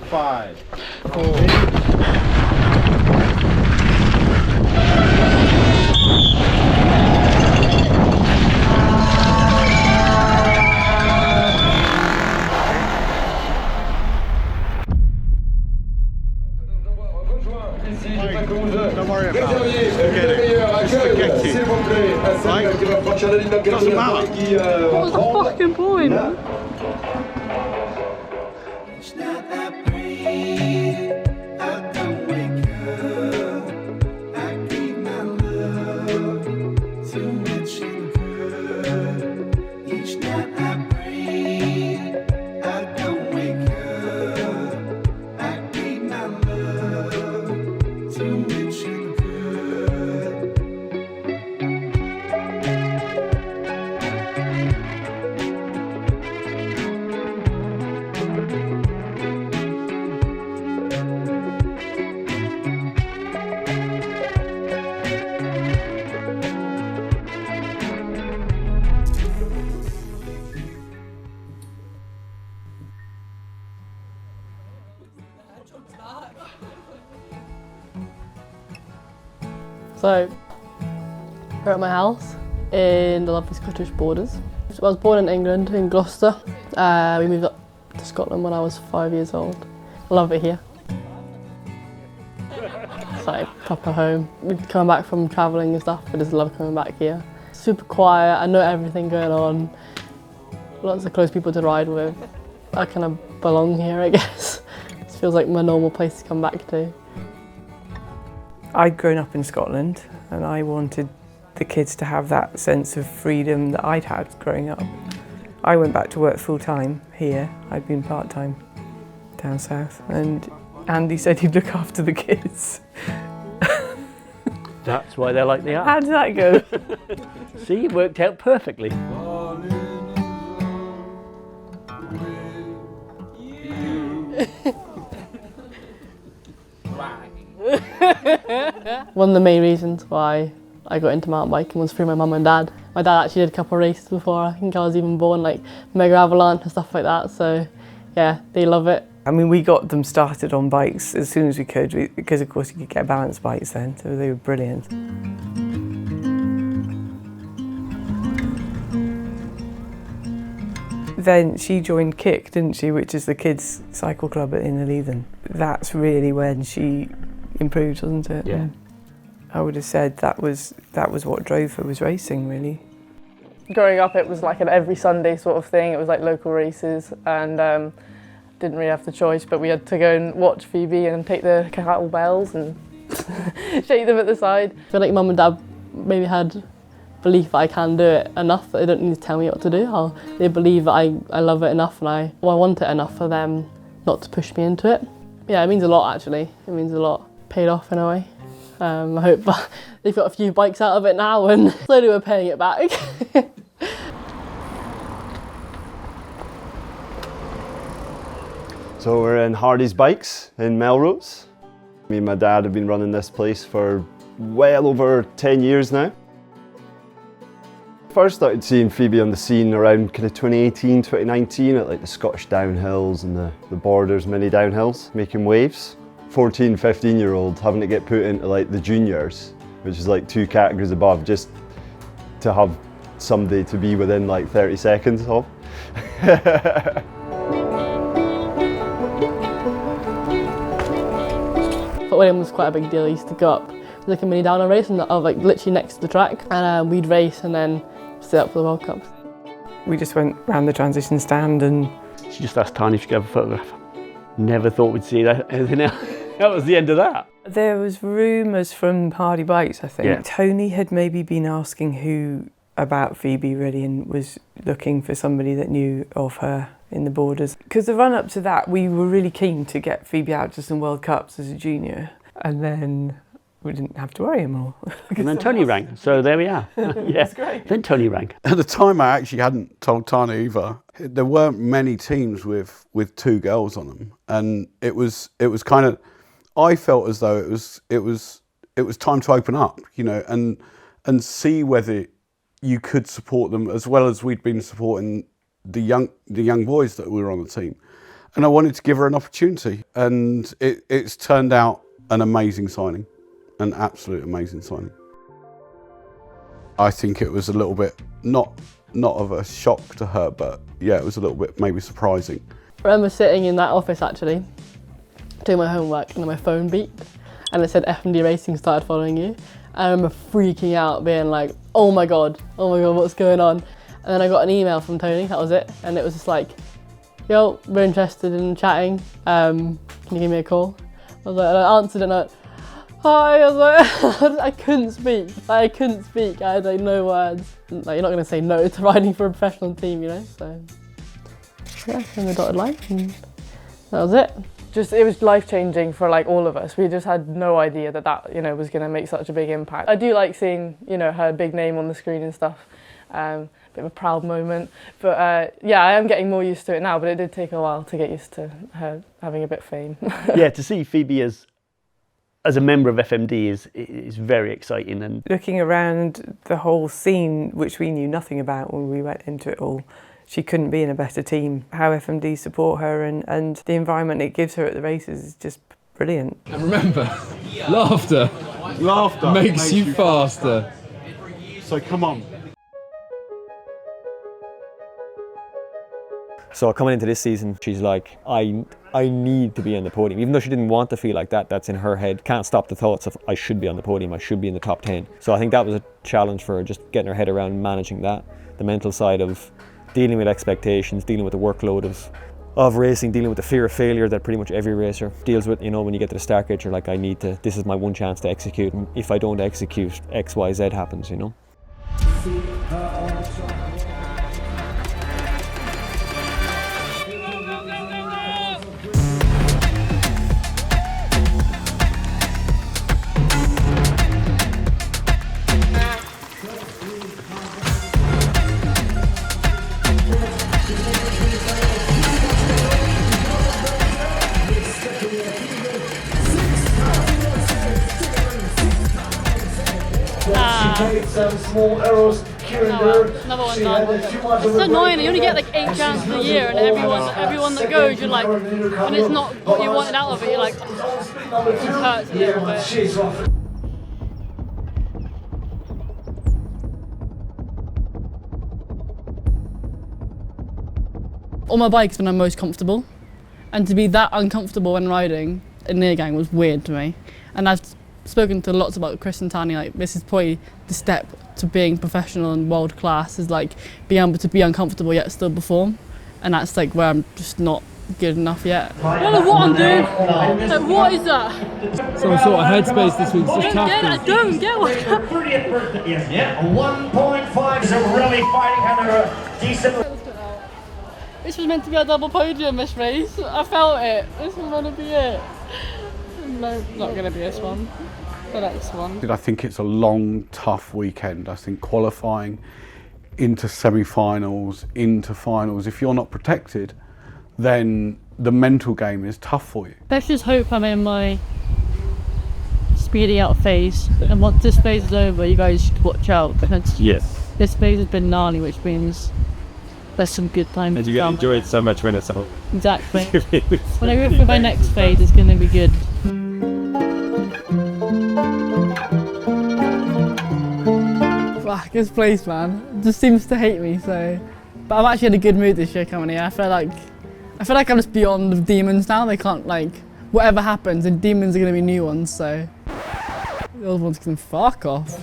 5, 4. Don't worry about it. Forget it. Just forget it. Right? Doesn't matter. What was the fucking point? So, we're at my house in the lovely Scottish borders. So I was born in England, in Gloucester. We moved up to Scotland when I was 5 years old. I love it here. It's like proper home. We'd come back from travelling and stuff, I just love coming back here. Super quiet, I know everything going on. Lots of close people to ride with. I kind of belong here, I guess. It feels like my normal place to come back to. I'd grown up in Scotland and I wanted the kids to have that sense of freedom that I'd had growing up. I went back to work full-time here. I'd been part-time down south and Andy said he'd look after the kids. That's why they're like they are. How did that go? See, it worked out perfectly. One of the main reasons why I got into mountain biking was through my mum and dad. My dad actually did a couple of races before I think I was even born, like Mega Avalanche and stuff like that, so yeah, they love it. I mean, we got them started on bikes as soon as we could, because of course you could get balance bikes then, so they were brilliant. Then she joined Kick, didn't she, which is the kids' cycle club in Loudenvielle. That's really when she improved, wasn't it? Yeah. I would have said that was what drove her, was racing, really. Growing up, it was like an every Sunday sort of thing. It was like local races, and didn't really have the choice, but we had to go and watch Phoebe and take the cattle bells and shake them at the side. I feel like mum and dad maybe had belief that I can do it enough, that they don't need to tell me what to do. They believe that I love it enough and I want it enough for them not to push me into it. Yeah, it means a lot actually. It means a lot. Paid off in a way. I hope they've got a few bikes out of it now and slowly we're paying it back. So we're in Hardy's Bikes in Melrose. Me and my dad have been running this place for well over 10 years now. First started seeing Phoebe on the scene around kind of 2018, 2019 at like the Scottish downhills and the Borders mini downhills, making waves. 14, 15-year-old having to get put into like the juniors, which is like 2 categories above, just to have somebody to be within like 30 seconds of. But William was quite a big deal. He used to go up to like a mini downhill race and like literally next to the track, and we'd race and then sit up for the World Cups. We just went round the transition stand and... She just asked Tahnee if she could have a photograph. Never thought we'd see that, anything else. That was the end of that. There was rumours from Hardy Bikes, I think. Yeah. Tahnee had maybe been asking who about Phoebe really and was looking for somebody that knew of her in the Borders. Because the run up to that, we were really keen to get Phoebe out to some World Cups as a junior, and then we didn't have to worry anymore. And then Tony rang, so there we are. Yeah, That's great. Then Tony rang. At the time, I actually hadn't told Tahnee either. There weren't many teams with 2 girls on them, and it was kind of. I felt as though it was time to open up, you know, and see whether you could support them as well as we'd been supporting the young boys that were on the team. and I wanted to give her an opportunity. And it's turned out an amazing signing, an absolute amazing signing. I think it was a little bit, not of a shock to her, but yeah, it was a little bit maybe surprising. I remember sitting in that office actually, doing my homework, and then my phone beeped, and it said F&D Racing started following you. I remember freaking out, being like, oh my god, what's going on? And then I got an email from Tahnee, that was it, and it was just like, yo, we're interested in chatting, can you give me a call? I was like, and I answered it and I went, hi, I was like, I couldn't speak, I had like no words. Like, you're not going to say no to riding for a professional team, you know, so yeah, in the dotted line, and that was it. It was life-changing for like all of us. We just had no idea that you know, was going to make such a big impact. I do like seeing, you know, her big name on the screen and stuff. Bit of a proud moment, but yeah, I am getting more used to it now, but it did take a while to get used to her having a bit of fame. Yeah, to see Phoebe as a member of FMD is very exciting. And looking around the whole scene, which we knew nothing about when we went into it all, she couldn't be in a better team. How FMD support her and the environment it gives her at the races is just brilliant. And remember, laughter makes you faster. So come on. So coming into this season, she's like, I need to be on the podium. Even though she didn't want to feel like that, that's in her head. Can't stop the thoughts of, I should be on the podium, I should be in the top 10. So I think that was a challenge for her, just getting her head around managing that. The mental side of dealing with expectations, dealing with the workload of racing, dealing with the fear of failure that pretty much every racer deals with. You know, when you get to the start gate, you're like, this is my one chance to execute. And if I don't execute, X, Y, Z happens, you know. Some small errors here and there. Another one done. It's so annoying. You only get like 8 chances a year, and everyone that goes, you're like, when it's not what you wanted out of it, you're like, it hurts a little bit. On my bike's when I'm most comfortable, and to be that uncomfortable when riding in near gang was weird to me. And I've spoken to lots about Chris and Tahnee, like this is probably the step to being professional and world class, is like being able to be uncomfortable yet still perform, and that's like where I'm just not good enough yet. I don't know what I'm doing, like what is that? Some sort of headspace this week, it's just tough. I don't get what. 30th birthday, yeah, 1.5 is a really fighting under a decent. This was meant to be a double podium, this race. I felt it. This was meant to be it. No, not going to be this one. The next one. I think it's a long, tough weekend. I think qualifying into semi-finals, into finals, if you're not protected, then the mental game is tough for you. Let's just hope I'm in my speedy out phase. And once this phase is over, you guys should watch out, because this phase has been gnarly, which means there's some good time to come. You enjoy it so much when it's over. Exactly. When I go through my next phase, it's going to be good. Fuck, this place, man, it just seems to hate me, so. But I'm actually in a good mood this year coming here. I feel like I'm just beyond the demons now. They can't, like, whatever happens, and demons are going to be new ones, so. The old ones can fuck off.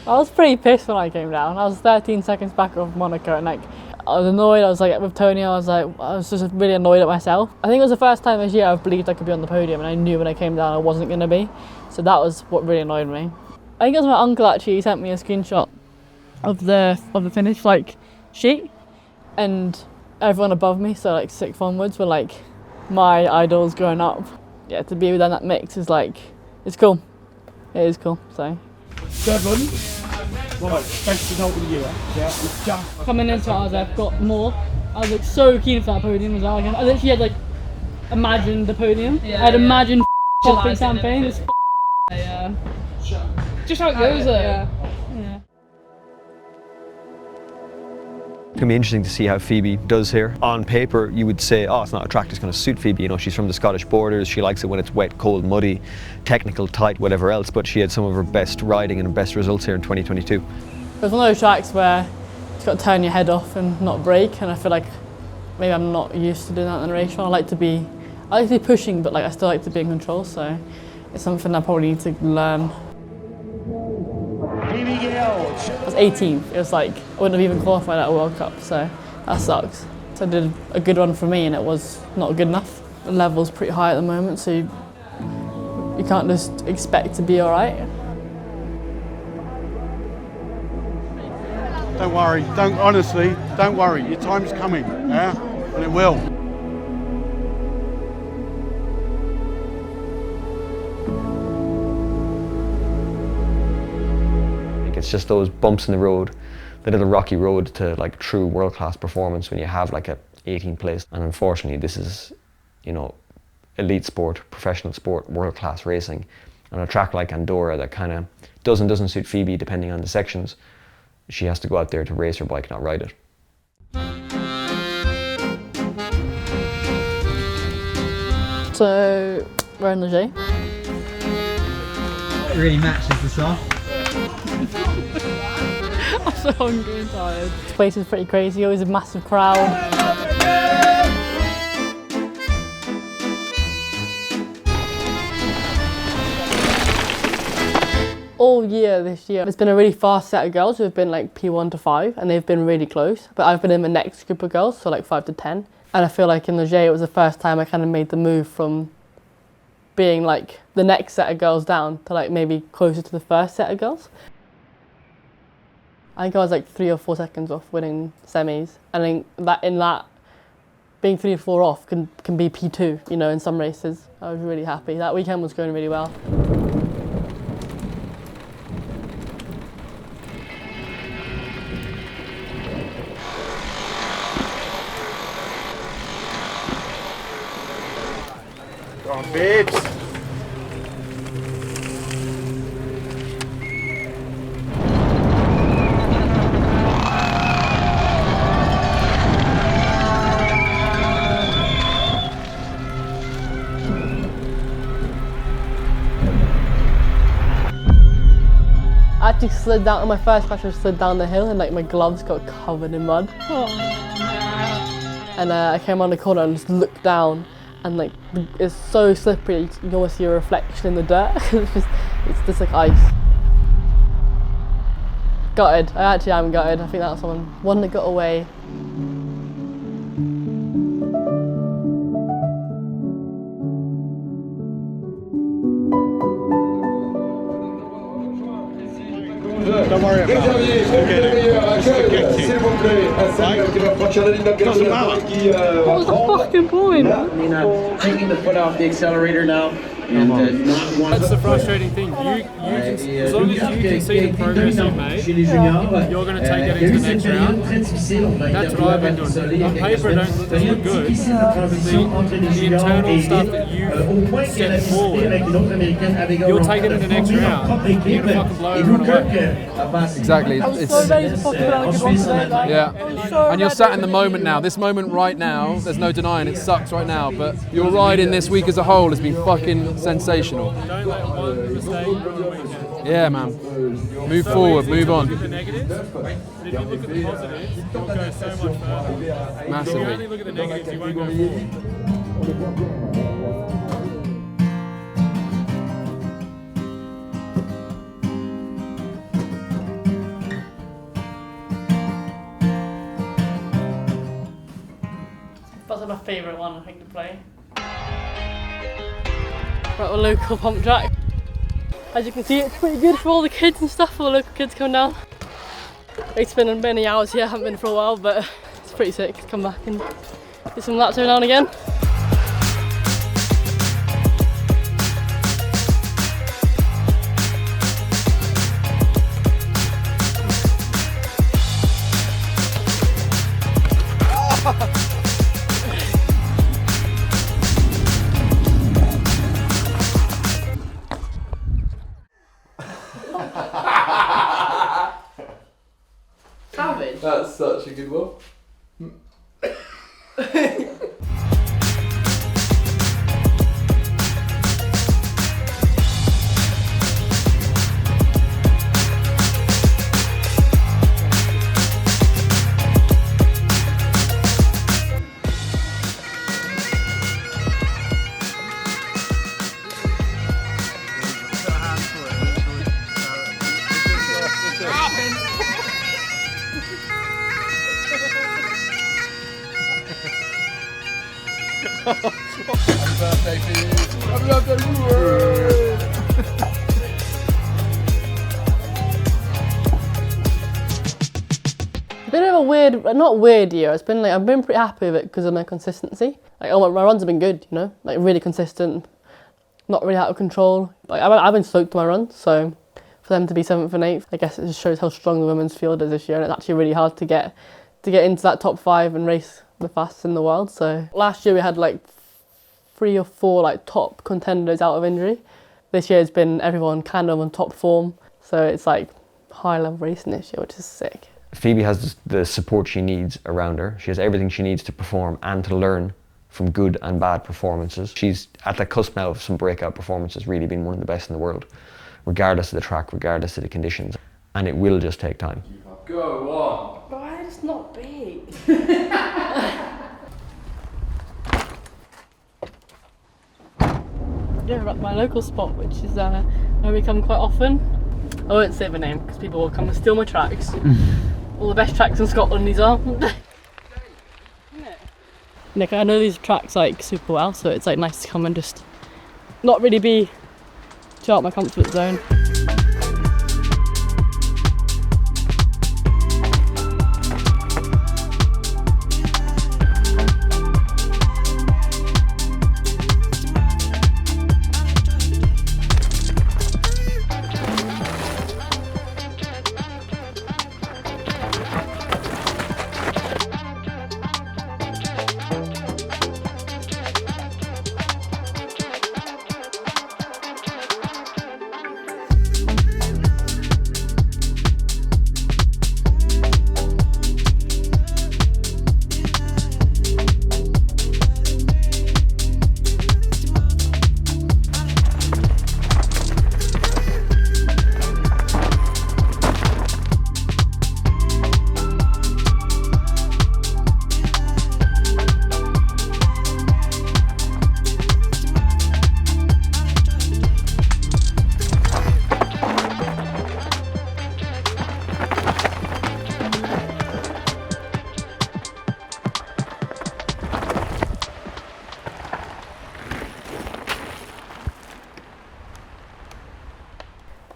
I was pretty pissed when I came down. I was 13 seconds back of Monaco, and like I was annoyed. I was like with Tony. I was just really annoyed at myself. I think it was the first time this year I've believed I could be on the podium, and I knew when I came down I wasn't going to be. So that was what really annoyed me. I think it was my uncle actually. He sent me a screenshot of the finish sheet, and everyone above me, so like 6th onwards, were like my idols growing up. Yeah, to be within that mix is like, it's cool. it is cool. So. 7. Right, best result of the year. Yeah, it's just Coming into it, I've got more. I was like so keen for that podium as well. I literally had like imagined the podium. Yeah, I'd imagined popping champagne. It's yeah. Just how it goes. Yeah. It's going to be interesting to see how Phoebe does here. On paper, you would say, oh, it's not a track that's going to suit Phoebe. You know, she's from the Scottish borders. She likes it when it's wet, cold, muddy, technical, tight, whatever else. But she had some of her best riding and best results here in 2022. It was one of those tracks where you've got to turn your head off and not brake. And I feel like maybe I'm not used to doing that in a race. I like to be pushing, but like I still like to be in control. So it's something I probably need to learn. Phoebe Gale. I was 18th. It was like I wouldn't have even qualified at a World Cup, so that sucks. So I did a good run for me, and it was not good enough. The level's pretty high at the moment, so you can't just expect to be all right. Don't worry. Honestly, don't worry. Your time's coming, yeah, and it will. It's just those bumps in the road, the little rocky road to like true world-class performance when you have like a 18th place. And unfortunately, this is, you know, elite sport, professional sport, world-class racing. On a track like Andorra that kind of doesn't suit Phoebe depending on the sections, she has to go out there to race her bike, not ride it. So we're in Leger. It really matches the song. I'm so hungry and tired. This place is pretty crazy, always a massive crowd. All year this year, it's been a really fast set of girls who have been like P1 to 5 and they've been really close. But I've been in the next group of girls, so like 5 to 10. And I feel like in Leger it was the first time I kind of made the move from being like the next set of girls down to like maybe closer to the first set of girls. I think I was like 3 or 4 seconds off winning semis. And I think that in that, being 3 or 4 off can be P2, you know, in some races. I was really happy. That weekend was going really well. Go on, babes. I actually slid down, on my first crash I slid down the hill and like my gloves got covered in mud. And I came on the corner and just looked down and like it's so slippery you can almost see a reflection in the dirt. it's just like ice. Gutted, I actually am gutted. I think that's one that got away. Don't worry about it. Doesn't matter. What was the fucking point? Taking the foot off the accelerator now. That's the frustrating thing. You can, as long as you can see the progress you've made, you're going to take it into the next round. That's what I've been doing. On paper, it doesn't look good. The internal stuff that you've stepped forward, you'll take it into the next round. You're going to fucking blow everyone away. Exactly. I was so ready to fucking run a good one today. Like, Yeah. so And you're ready. sat in the moment now. This moment right now, there's no denying it sucks right now, but your ride in this week as a whole has been fucking sensational. Don't let one mistake ruin the weekend. Yeah, man. Move forward, move Look on. at the negatives, but if you look at the positives, you'll go so much further. If you only Massively. look at the negatives, you won't go forward. That's my favourite one, I think, to play. We're at a local pump track. As you can see, it's pretty good for all the kids and stuff, all the local kids coming down. It's been many hours here, I haven't been for a while, but it's pretty sick to come back and do some laps every now and again. That's such a good one. Happy birthday, Phoebe. Happy birthday. A bit of a weird, not weird year. It's been like, I've been pretty happy with it because of my consistency. Like, oh, my runs have been good, you know, like really consistent, not really out of control. Like, I've been stoked with my runs, so for them to be 7th and 8th, I guess it just shows how strong the women's field is this year, and it's actually really hard to get into that top 5 and race the fastest in the world. So last year we had like 3 or 4 like top contenders out of injury. This year it's been everyone kind of on top form, so it's like high level racing this year, which is sick. Phoebe has the support she needs around her. She has everything she needs to perform and to learn from good and bad performances. She's at the cusp now of some breakout performances, really being one of the best in the world, regardless of the track, regardless of the conditions. And it will just take time. Go on. Why it's not big? Yeah, at my local spot, which is where we come quite often. I won't say the name because people will come and steal my tracks. All the best tracks in Scotland, these are. Nick, I know these tracks like super well, so it's like nice to come and just not really be too out of my comfort zone.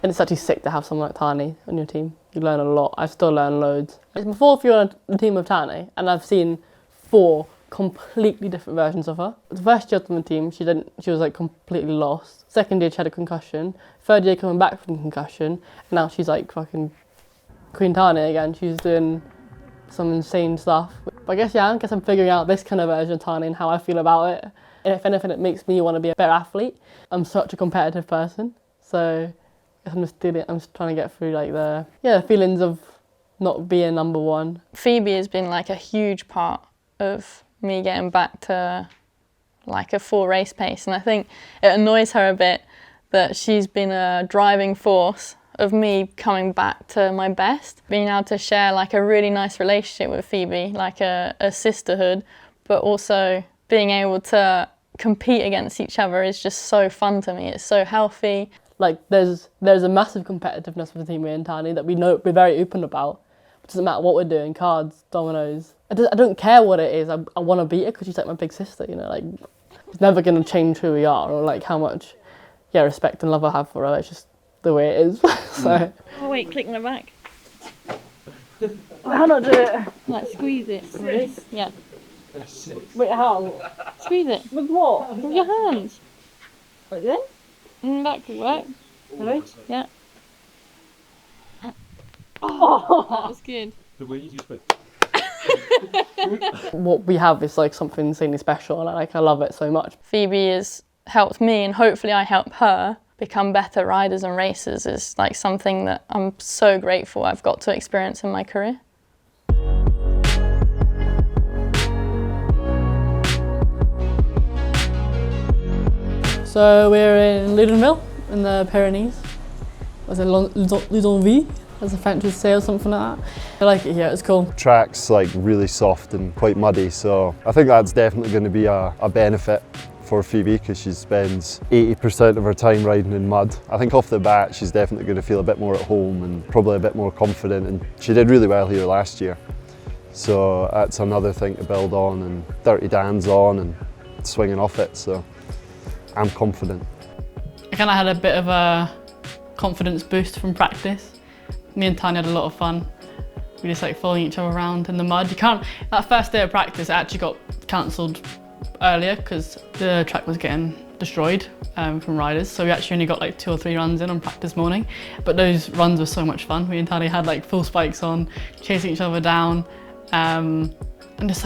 And it's actually sick to have someone like Tahnee on your team. You learn a lot. I still learn loads. It's before if you're on the team of Tahnee, and I've seen 4 completely different versions of her. The first year on the team, she was like completely lost. Second year, she had a concussion. Third year, coming back from concussion, and now she's like fucking Queen Tahnee again. She's doing some insane stuff. But I guess I'm figuring out this kind of version of Tahnee and how I feel about it. And if anything, it makes me want to be a better athlete. I'm such a competitive person, so I'm just trying to get through like the feelings of not being number 1. Phoebe has been like a huge part of me getting back to like a full race pace, and I think it annoys her a bit that she's been a driving force of me coming back to my best. Being able to share like a really nice relationship with Phoebe, like a sisterhood, but also being able to compete against each other is just so fun to me. It's so healthy. Like there's a massive competitiveness with the team, me and Tahnee, that we're very open about. It doesn't matter what we're doing, cards, dominoes. I don't care what it is. I want to beat her because she's like my big sister, you know. Like it's never going to change who we are or like how much respect and love I have for her. It's just the way it is. So. Oh wait, click on the back. How not do it? Like squeeze it. This? Yeah. Wait, how? Squeeze it. With what? With your hands. Like this? That could work. Really? Yeah. Oh, that was good. The way you spit. What we have is like something insanely special, and I love it so much. Phoebe has helped me, and hopefully I help her become better riders and racers. Is like something that I'm so grateful I've got to experience in my career. So we're in Loudenvielle in the Pyrenees. Was it Loudenvielle, as the French would say, or something like that. I like it here, it's cool. Track's like really soft and quite muddy, so I think that's definitely going to be a benefit for Phoebe, because she spends 80% of her time riding in mud. I think off the bat she's definitely going to feel a bit more at home and probably a bit more confident, and she did really well here last year. So that's another thing to build on, and Dirty Dan's on and swinging off it, so I'm confident. I kind of had a bit of a confidence boost from practice. Me and Tahnee had a lot of fun. We just like following each other around in the mud. That first day of practice actually got cancelled earlier because the track was getting destroyed from riders, so we actually only got like 2 or 3 runs in on practice morning, but those runs were so much fun. Me and Tahnee had like full spikes on, chasing each other down, and just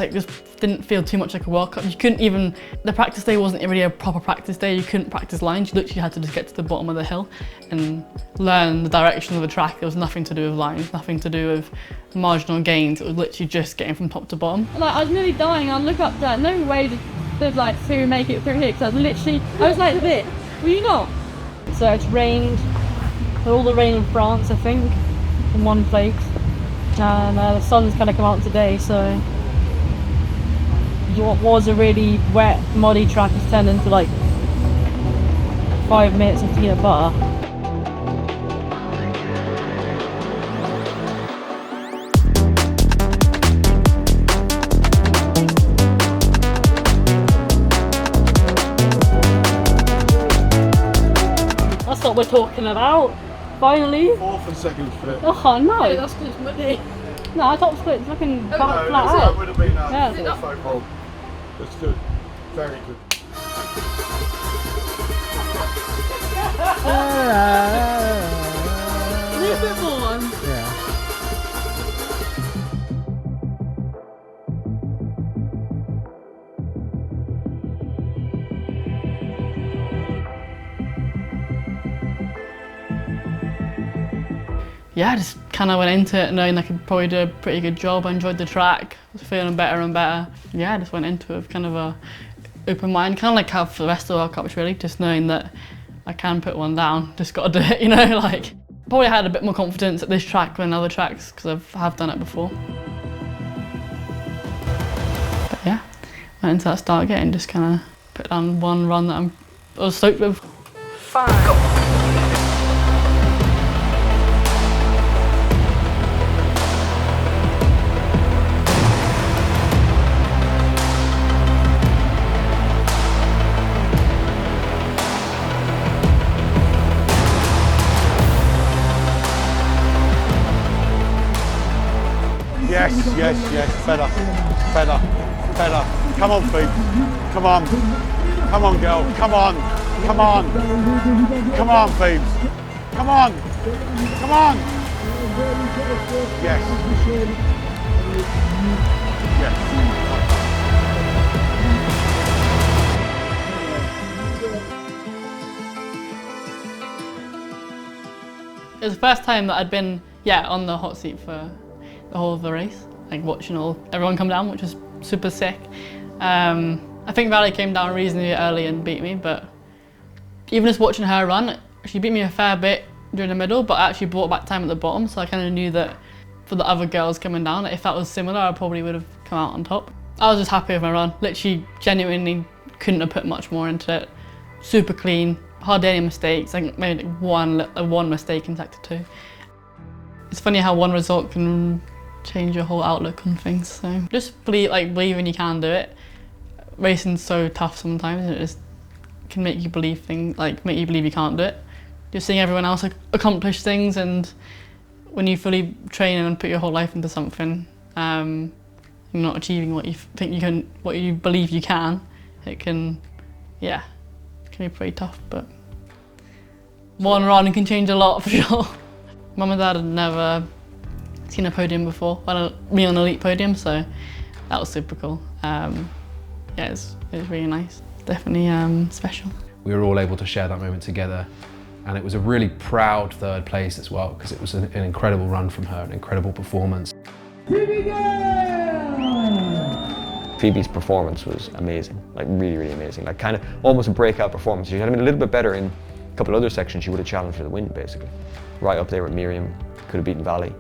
didn't feel too much like a World Cup. You couldn't even, the practice day wasn't really a proper practice day. You couldn't practice lines. You literally had to just get to the bottom of the hill and learn the direction of the track. There was nothing to do with lines, nothing to do with marginal gains. It was literally just getting from top to bottom. Like, I was nearly dying. I look up there, no way there's like to make it through here, because I was like this. Were you not? So it's rained, all the rain in France, I think, in one place. And the sun's kind of come out today, so what was a really wet, muddy track has turned into like 5 minutes of peanut butter. That's what we're talking about. Finally. 4th and 2nd split. Oh no. Yeah, that's because it's muddy. No, top split's fucking flat that would have been yeah. 4th overall. That's good. Very good. Need a bit more. Yeah. Yeah, I just kind of went into it knowing I could probably do a pretty good job. I enjoyed the track, was feeling better and better. Yeah, I just went into it with kind of a open mind, kind of like how for the rest of the World Cups really, just knowing that I can put one down, just got to do it, you know, like. Probably had a bit more confidence at this track than other tracks because I have done it before. But yeah, went into that start gate and just kind of put down one run that I was stoked with. 5. Go. Yes, better. Come on, Phoebe. Come on, girl. Come on, Phoebe. Come on. Yes. It was the first time that I'd been, on the hot seat for the whole of the race, like watching everyone come down, which was super sick. I think Valley came down reasonably early and beat me, but even just watching her run, she beat me a fair bit during the middle, but actually brought back time at the bottom, so I kind of knew that for the other girls coming down, if that was similar, I probably would have come out on top. I was just happy with my run. Literally, genuinely couldn't have put much more into it. Super clean, hardly any mistakes. I think maybe one mistake in sector 2. It's funny how one result can change your whole outlook on things. So just believing you can do it. Racing's so tough sometimes, and it just can make you believe make you believe you can't do it. You're seeing everyone else accomplish things, and when you fully train and put your whole life into something, you're not achieving what you think you can, what you believe you can. It can be pretty tough, but one run can change a lot for sure. Mum and Dad had never seen a podium before, me on an elite podium, so that was super cool. It was really nice. Definitely special. We were all able to share that moment together, and it was a really proud 3rd place as well, because it was an incredible run from her, an incredible performance. Phoebe Gale! Phoebe's performance was amazing, like really, really amazing. Like kind of almost a breakout performance. She had been a little bit better in a couple of other sections. She would have challenged for the win, basically. Right up there with Miriam, could have beaten Valley.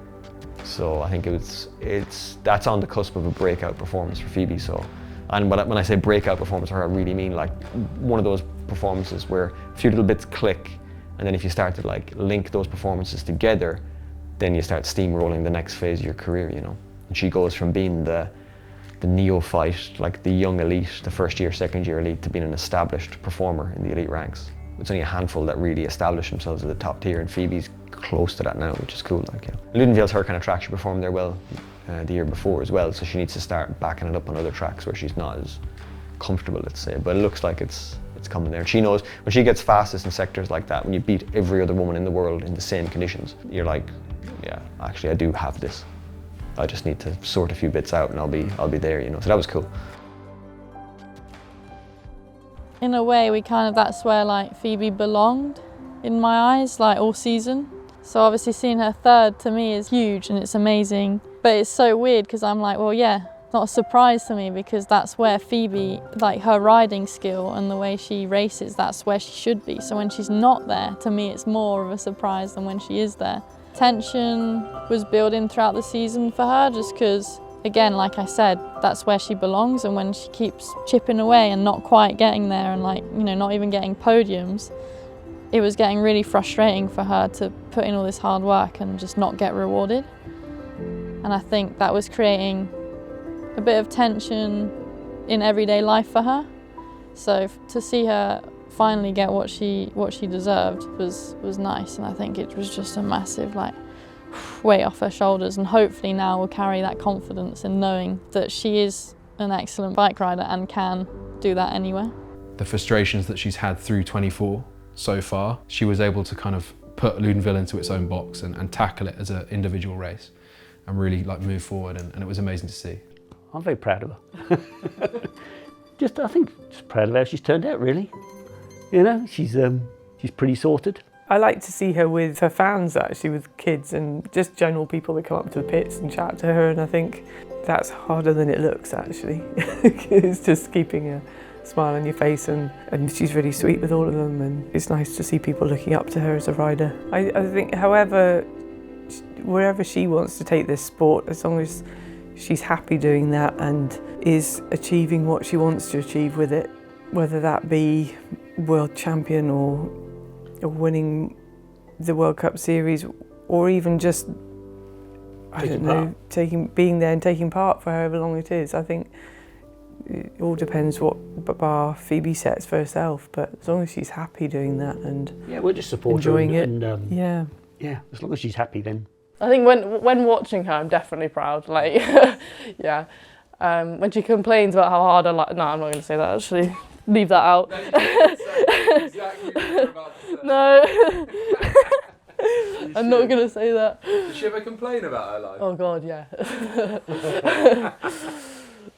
So I think that's on the cusp of a breakout performance for Phoebe. So, and when I say breakout performance for her, I really mean like one of those performances where a few little bits click, and then if you start to like link those performances together, then you start steamrolling the next phase of your career, you know. And she goes from being the neophyte, like the young elite, the first year, second year elite, to being an established performer in the elite ranks. It's only a handful that really establish themselves at the top tier, and Phoebe's close to that now, which is cool. Like, you know. Loudenvielle's her kind of track. She performed there well the year before as well, so she needs to start backing it up on other tracks where she's not as comfortable, let's say. But it looks like it's coming there. She knows when she gets fastest in sectors like that, when you beat every other woman in the world in the same conditions, you're like, yeah, actually I do have this. I just need to sort a few bits out and I'll be there, you know. So that was cool. In a way, that's where like Phoebe belonged in my eyes, like all season. So obviously seeing her third to me is huge and it's amazing. But it's so weird because I'm like, well, yeah, not a surprise to me because that's where Phoebe, like her riding skill and the way she races, that's where she should be. So when she's not there, to me it's more of a surprise than when she is there. Tension was building throughout the season for her just because, again, like I said, that's where she belongs, and when she keeps chipping away and not quite getting there and like, you know, not even getting podiums, it was getting really frustrating for her to put in all this hard work and just not get rewarded. And I think that was creating a bit of tension in everyday life for her. So to see her finally get what she deserved was nice, and I think it was just a massive like weight off her shoulders, and hopefully now will carry that confidence in knowing that she is an excellent bike rider and can do that anywhere. The frustrations that she's had through 24 so far, she was able to kind of put Loudenvielle into its own box and tackle it as an individual race and really like move forward, and it was amazing to see. I'm very proud of her. I think just proud of how she's turned out, really. You know, she's pretty sorted. I like to see her with her fans, actually, with kids and just general people that come up to the pits and chat to her, and I think that's harder than it looks, actually. It's just keeping a smile on your face, and she's really sweet with all of them, and it's nice to see people looking up to her as a rider. I think wherever she wants to take this sport, as long as she's happy doing that and is achieving what she wants to achieve with it, whether that be world champion or winning the World Cup series, or even just, being there and taking part for however long it is. I think it all depends what bar Phoebe sets for herself, but as long as she's happy doing that and we're just supporting enjoying it. And, yeah, as long as she's happy, then. I think when watching her, I'm definitely proud. Like, yeah. When she complains about how hard I like, no, I'm not going to say that actually. Leave that out. Exactly what you're about to say. No. I'm not going to say that. Did she ever complain about her life? Oh God, yeah.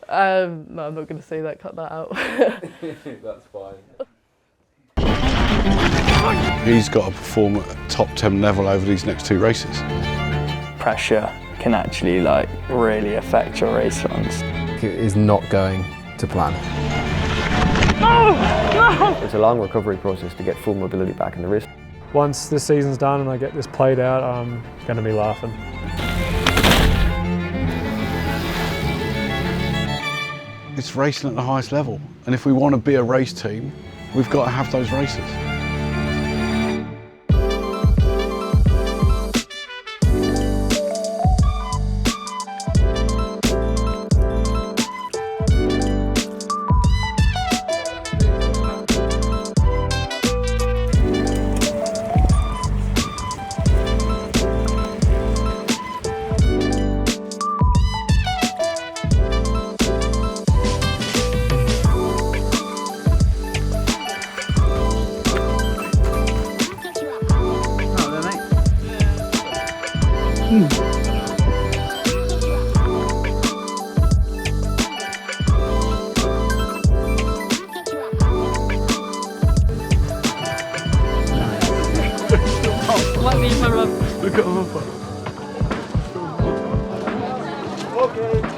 No, I'm not going to say that. Cut that out. That's fine. He's got to perform at top 10 level over these next two races. Pressure can actually like really affect your race runs. It is not going to plan. It's a long recovery process to get full mobility back in the wrist. Once this season's done and I get this played out, I'm going to be laughing. It's racing at the highest level, and if we want to be a race team, we've got to have those races. Let me my rub. Look at her. Okay.